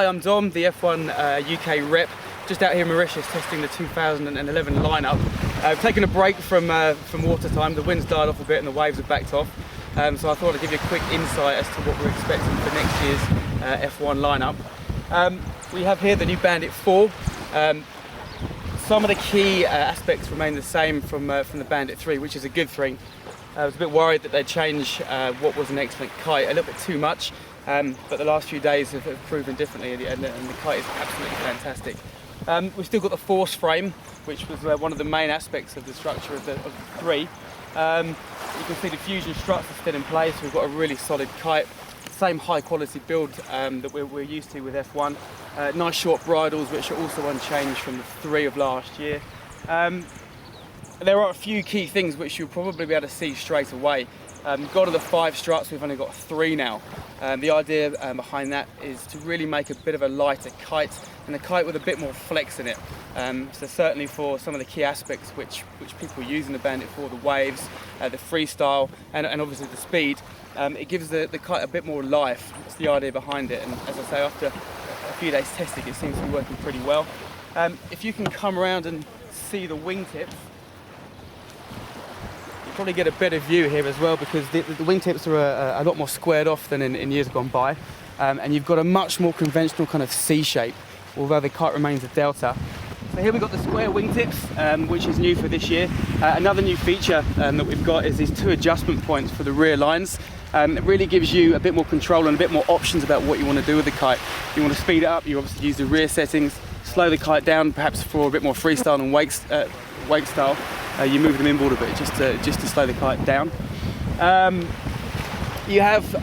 Hi, I'm Dom, the F1 UK rep, just out here in Mauritius testing the 2011 lineup. I've taken a break from water time. The wind's died off a bit and the waves have backed off. So I thought I'd give you a quick insight as to what we're expecting for next year's F1 lineup. We have here the new Bandit IV. Some of the key aspects remain the same from the Bandit III, which is a good thing. I was a bit worried that they'd change what was an excellent Kite a little bit too much, but the last few days have proven differently, and the Kite is absolutely fantastic. We've still got the force frame, which was one of the main aspects of the structure of the III. You can see the fusion struts are still in place. We've got a really solid Kite, same high quality build that we're used to with F1. Nice short bridles, which are also unchanged from the III of last year. There are a few key things which you'll probably be able to see straight away. Got to the 5 struts, we've only got 3 now. The idea behind that is to really make a bit of a lighter Kite, and a Kite with a bit more flex in it. So certainly for some of the key aspects which people use in the Bandit IV, the waves, the freestyle, and obviously the speed, it gives the Kite a bit more life. That's the idea behind it, and as I say, after a few days testing, it seems to be working pretty well. If you can come around and see the wingtips, probably get a better view here as well, because the wingtips are a lot more squared off than in years gone by, and you've got a much more conventional kind of C shape, although the Kite remains a delta. So here we've got the square wingtips, which is new for this year. Another new feature that we've got is these 2 adjustment points for the rear lines. It really gives you a bit more control and a bit more options about what you want to do with the Kite. If you want to speed it up, you obviously use the rear settings. Slow the Kite down, perhaps for a bit more freestyle and wake style. You move them inboard a bit just to slow the Kite down. You have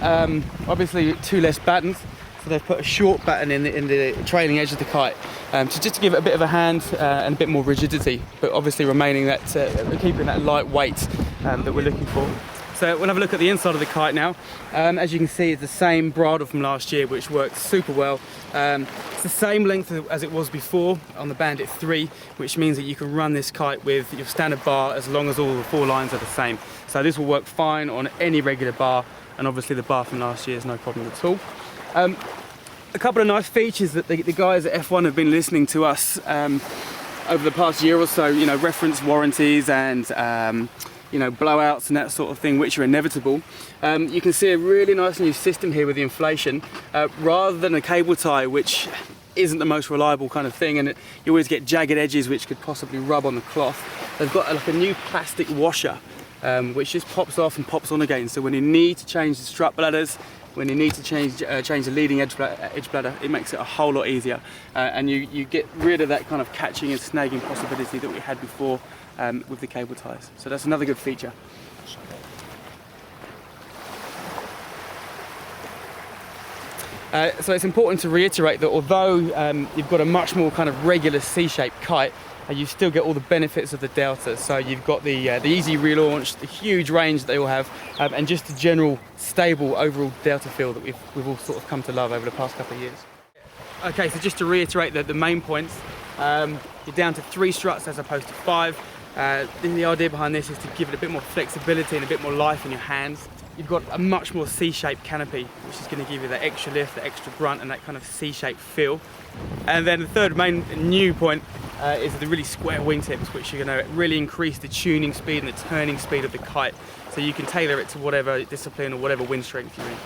obviously 2 less battens, so they've put a short batten in the trailing edge of the Kite, just to give it a bit of a hand and a bit more rigidity, but obviously remaining that keeping that light weight that we're looking for. So we'll have a look at the inside of the Kite now. As you can see, it's the same bridle from last year, which worked super well. It's the same length as it was before on the Bandit III, which means that you can run this Kite with your standard bar as long as all the 4 lines are the same. So this will work fine on any regular bar, and obviously the bar from last year is no problem at all. A couple of nice features that the guys at F1 have been listening to us over the past year or so, you know, reference warranties and you know, blowouts and that sort of thing, which are inevitable. You can see a really nice new system here with the inflation, rather than a cable tie, which isn't the most reliable kind of thing, and you always get jagged edges which could possibly rub on the cloth. They've got like a new plastic washer, which just pops off and pops on again. So when you need to change the strut bladders, when you need to change the leading edge bladder, it makes it a whole lot easier, and you get rid of that kind of catching and snagging possibility that we had before with the cable ties. So that's another good feature. So it's important to reiterate that although you've got a much more kind of regular C-shaped Kite, you still get all the benefits of the Delta. So you've got the easy relaunch, the huge range that they all have, and just the general stable overall Delta feel that we've all sort of come to love over the past couple of years. Okay, so just to reiterate the main points, you're down to 3 struts as opposed to 5. The idea behind this is to give it a bit more flexibility and a bit more life in your hands. You've got a much more C-shaped canopy, which is going to give you that extra lift, that extra grunt, and that kind of C-shaped feel. And then the third main new point is the really square wingtips, which are going to really increase the tuning speed and the turning speed of the Kite, so you can tailor it to whatever discipline or whatever wind strength you're in.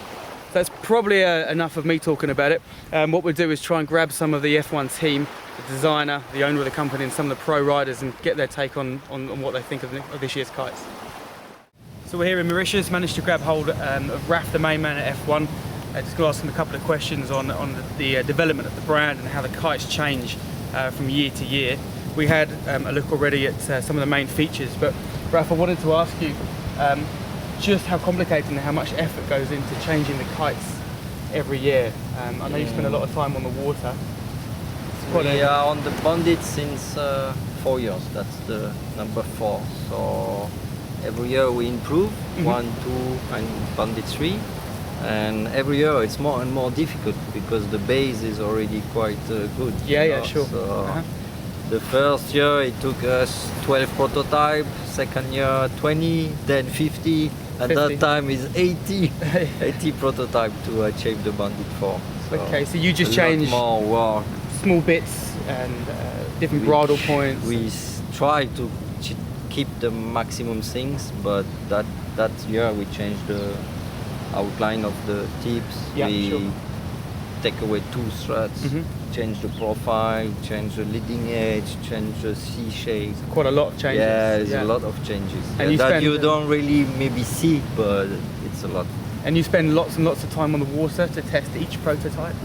So that's probably enough of me talking about it. What we'll do is try and grab some of the F1 team, the designer, the owner of the company, and some of the pro riders, and get their take on what they think of this year's Kites. So we're here in Mauritius, managed to grab hold of Raph, the main man at F1. Just going to ask him a couple of questions on the development of the brand and how the Kites change from year to year. We had a look already at some of the main features, but Raph, I wanted to ask you just how complicated and how much effort goes into changing the Kites every year. I know you spend a lot of time on the water. We are on the Bandit since 4 years, that's the number 4. So every year we improve, 1, 2 and Bandit 3. And every year it's more and more difficult because the base is already quite good. Yeah, sure. So the first year it took us 12 prototypes, second year 20, then 50, At 50. that time is 80 prototype to achieve the Bandit 4. So Okay, so you just a change lot more work. small bits and different bridle points. We try to keep the maximum things, but that year we changed the outline of the tips. Yeah, we sure. take away 2 threads, change the profile, change the leading edge, change the C shape. Quite a lot of changes. Yeah, there's a lot of changes. And you that spend, you don't really maybe see, but it's a lot. And you spend lots and lots of time on the water to test each prototype?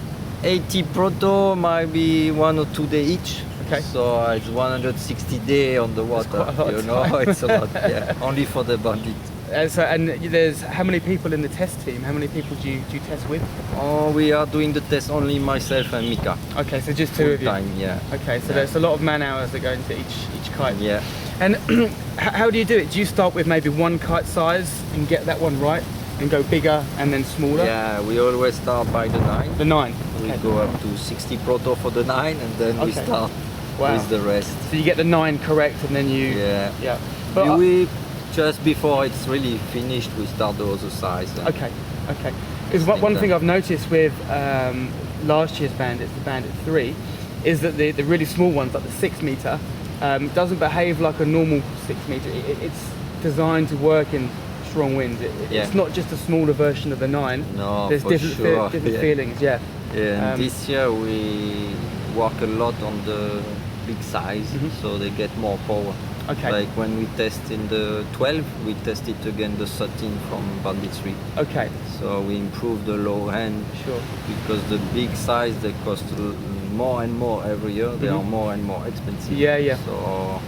80 proto might be 1 or 2 days each. Okay. So it's 160 days on the water. quite a lot You of know, time. it's a lot. Yeah, only for the Bandit. And there's how many people in the test team? How many people do you test with? Oh, we are doing the test only myself and Mika. Okay, so just 2 of you. Time, yeah. Okay, so Yeah. there's a lot of man hours that go into each kite. Yeah. And how do you do it? Do you start with maybe one kite size and get that one right, and go bigger and then smaller? Yeah, we always start by the 9. The 9. We Okay. go up to 60 proto for the 9, and then we Okay. start Wow. with the rest. So you get the 9 correct, and then you. Yeah. Yeah. But we just before it's really finished, we start the other size. okay. Okay. Because one thing I've noticed with last year's Bandits, the Bandit III, is that the really small ones, like the 6 meter, doesn't behave like a normal 6 meter. It's designed to work in strong winds. It's not just a smaller version of the 9. No, There's for different, sure. different feelings. Yeah. Yeah, and this year we work a lot on the big size, so they get more power. Okay. Like when we test in the 12, we tested again the 13 from Bandit 3. Okay. So we improve the low end Sure. because the big size they cost more and more every year. They are more and more expensive. Yeah, yeah. So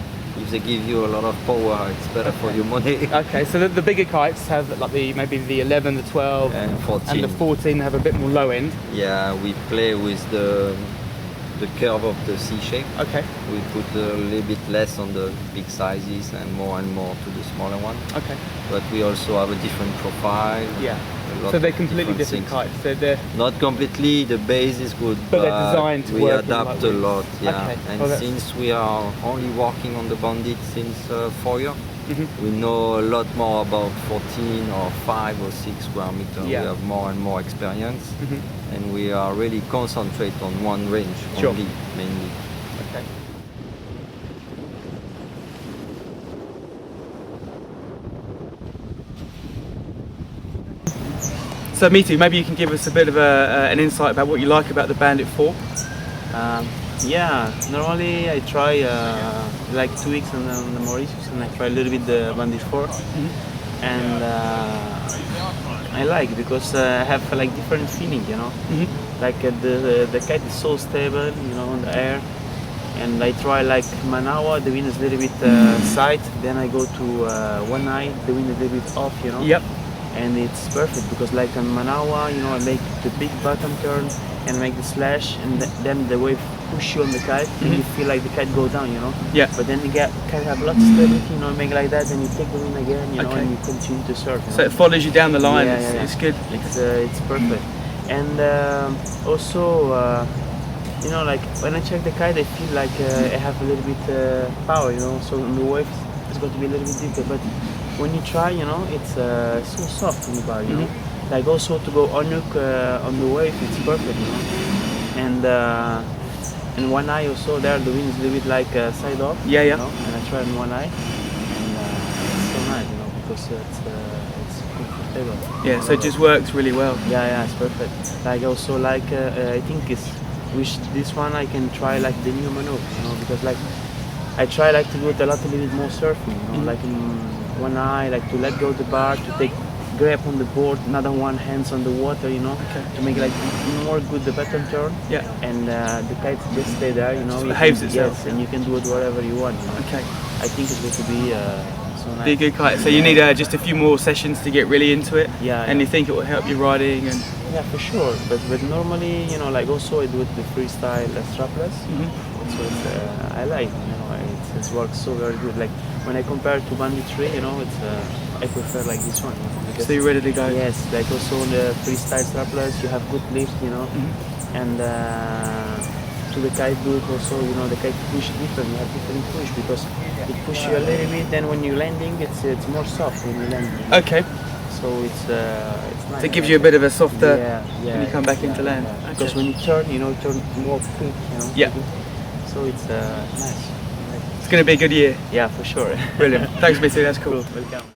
if they give you a lot of power, it's better for your money. Okay, so the bigger kites have like maybe the 11, the 12, And 14. and the 14 have a bit more low end. Yeah, we play with the curve of the C shape. Okay. We put a little bit less on the big sizes and more to the smaller one. Okay. But we also have a different profile. Yeah. a lot So they're of completely different things. kites. They're Not completely, the base is good, But they're designed to we work in adapt light a lot. Yeah. Okay. And Oh, that's- since we are only working on the Bandit since 4 years, Mhm. we know a lot more about 14 or 5 or 6 square meter. Yeah. We have more and more experience, Mhm. and we are really concentrate on one range Sure. only, mainly. Okay. So Mitu, maybe you can give us a bit of an insight about what you like about the Bandit 4. Yeah, normally I try like 2 weeks on the Mauritius, and I try a little bit the Bandit 4, and I like because I have like different feeling, you know. Like the kite is so stable, you know, in the air, and I try like Manawa, the wind is a little bit side, then I go to one eye, the wind is a little bit off, you know. Yep. And it's perfect because like on Manawa, you know, I make the big bottom turn and make the slash, and then the wave push you on the kite, and you feel like the kite go down, you know. Yeah. But then you kite have lots of stability, you know, make like that, and you take the wind again, you know, Okay. and you continue to surf. You So know? it follows you down the line. Yeah, it's, yeah, yeah. it's good. It's perfect. And also, you know, like when I check the kite, I feel like I have a little bit power, you know. So on the waves, it's going to be a little bit deeper, but when you try, you know, it's so soft on the bar, you know. Like also to go on the wave, it's perfect, you know. And one eye also there, the wind is a little bit like side off. Yeah, yeah. You know? And I try in one eye, and it's so nice, you know, because it's comfortable. Yeah, so it just works really well. Yeah, it's perfect. Like also like I think it's this one I can try like the new maneuver, you know, because like I try like to do it a little bit more surfing, you know, like in one eye, like to let go the bar, to take grab on the board, another one hands on the water, you know, to make like more good the bottom turn. Yeah. And the kite just stay there, you know. Just you behaves can, itself. Yes, and you can do it whatever you want. You know? Okay. I think it's going to be so nice. Be a good kite. So you need just a few more sessions to get really into it. Yeah, And yeah. you think it will help your riding and. Yeah, for sure. But normally, you know, like also I do it the freestyle strapless. So it's, I like, you know, it works so very good. Like when I compare it to Bandit 3, you know, it's I prefer like this one. You know, because So you're ready to go. yes, like also on the freestyle strapless, you have good lift, you know, and to the kite do it also, you know, the kite push different. You have different push because it pushes you a little bit. Then when you're landing, it's more soft when you land. Okay. So it's nice. So it gives you a bit of a softer yeah, when you come back into land. Because when you turn, turn more quick. Yeah. So it's nice. It's going to be a good year. Yeah, for sure. Brilliant. Thanks, Mitu. That's cool. Welcome.